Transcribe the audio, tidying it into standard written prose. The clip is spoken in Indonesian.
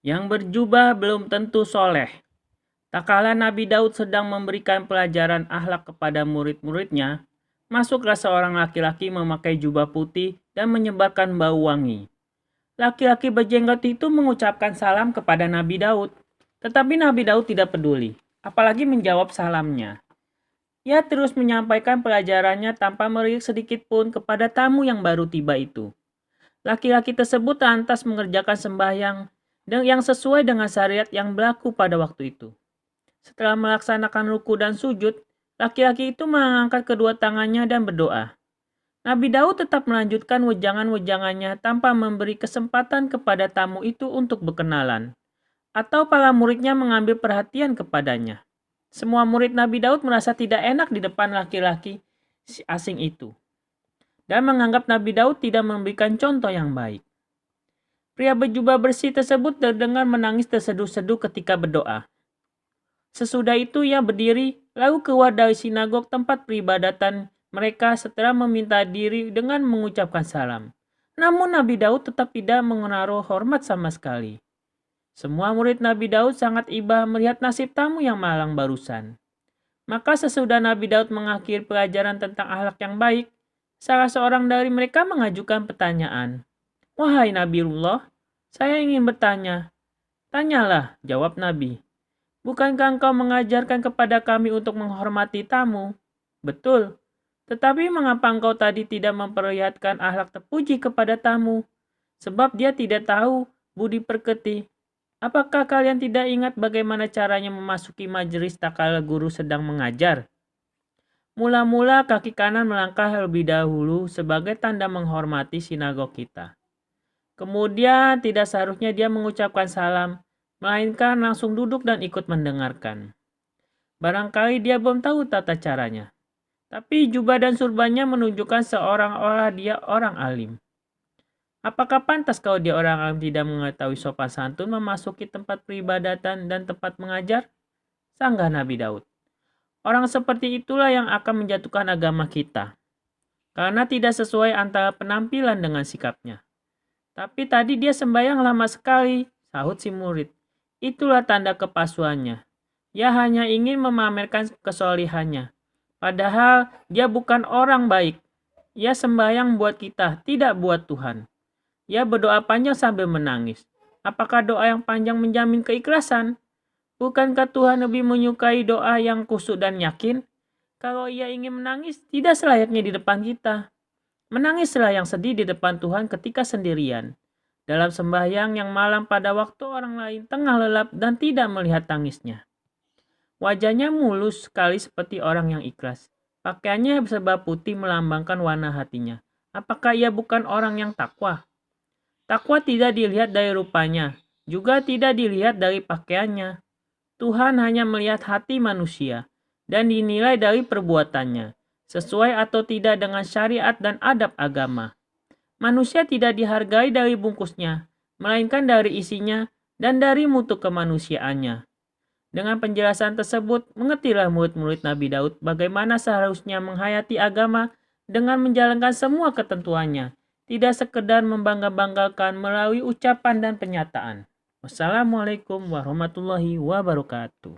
Yang berjubah belum tentu soleh. Tak kala Nabi Daud sedang memberikan pelajaran akhlak kepada murid-muridnya, masuklah seorang laki-laki memakai jubah putih dan menyebarkan bau wangi. Laki-laki berjenggot itu mengucapkan salam kepada Nabi Daud, tetapi Nabi Daud tidak peduli, apalagi menjawab salamnya. Ia terus menyampaikan pelajarannya tanpa melirik sedikit pun kepada tamu yang baru tiba itu. Laki-laki tersebut lantas mengerjakan sembahyang yang sesuai dengan syariat yang berlaku pada waktu itu. Setelah melaksanakan ruku dan sujud, laki-laki itu mengangkat kedua tangannya dan berdoa. Nabi Daud tetap melanjutkan wejangan-wejangannya tanpa memberi kesempatan kepada tamu itu untuk berkenalan, atau para muridnya mengambil perhatian kepadanya. Semua murid Nabi Daud merasa tidak enak di depan laki-laki asing itu, dan menganggap Nabi Daud tidak memberikan contoh yang baik. Pria berjubah bersih tersebut terdengar menangis terseduh-seduh ketika berdoa. Sesudah itu ia berdiri, lalu keluar dari sinagog tempat peribadatan mereka setelah meminta diri dengan mengucapkan salam. Namun Nabi Daud tetap tidak menaruh hormat sama sekali. Semua murid Nabi Daud sangat iba melihat nasib tamu yang malang barusan. Maka sesudah Nabi Daud mengakhiri pelajaran tentang akhlak yang baik, salah seorang dari mereka mengajukan pertanyaan. Wahai Nabiullah, saya ingin bertanya. Tanyalah, jawab Nabi. Bukankah engkau mengajarkan kepada kami untuk menghormati tamu? Betul. Tetapi mengapa engkau tadi tidak memperlihatkan akhlak terpuji kepada tamu? Sebab dia tidak tahu budi pekerti. Apakah kalian tidak ingat bagaimana caranya memasuki majelis tak kala guru sedang mengajar? Mula-mula kaki kanan melangkah lebih dahulu sebagai tanda menghormati sinagog kita. Kemudian tidak seharusnya dia mengucapkan salam, melainkan langsung duduk dan ikut mendengarkan. Barangkali dia belum tahu tata caranya. Tapi jubah dan surbannya menunjukkan seorang dia orang alim. Apakah pantas kalau dia orang alim tidak mengetahui sopan santun memasuki tempat peribadatan dan tempat mengajar? Sanggah Nabi Daud. Orang seperti itulah yang akan menjatuhkan agama kita. Karena tidak sesuai antara penampilan dengan sikapnya. Tapi tadi dia sembahyang lama sekali, sahut si murid. Itulah tanda kepasuannya. Ia hanya ingin memamerkan kesolihannya. Padahal dia bukan orang baik. Ia sembahyang buat kita, tidak buat Tuhan. Ia berdoa panjang sambil menangis. Apakah doa yang panjang menjamin keikhlasan? Bukankah Tuhan lebih menyukai doa yang khusyuk dan yakin? Kalau ia ingin menangis, tidak selayaknya di depan kita. Menangislah yang sedih di depan Tuhan ketika sendirian. Dalam sembahyang yang malam pada waktu orang lain tengah lelap dan tidak melihat tangisnya. Wajahnya mulus sekali seperti orang yang ikhlas. Pakaiannya serba putih melambangkan warna hatinya. Apakah ia bukan orang yang takwa? Takwa tidak dilihat dari rupanya, juga tidak dilihat dari pakaiannya. Tuhan hanya melihat hati manusia dan dinilai dari perbuatannya, sesuai atau tidak dengan syariat dan adab agama. Manusia tidak dihargai dari bungkusnya, melainkan dari isinya dan dari mutu kemanusiaannya. Dengan penjelasan tersebut, mengertilah murid-murid Nabi Daud bagaimana seharusnya menghayati agama dengan menjalankan semua ketentuannya, tidak sekedar membangga-banggakan melalui ucapan dan pernyataan. Wassalamualaikum warahmatullahi wabarakatuh.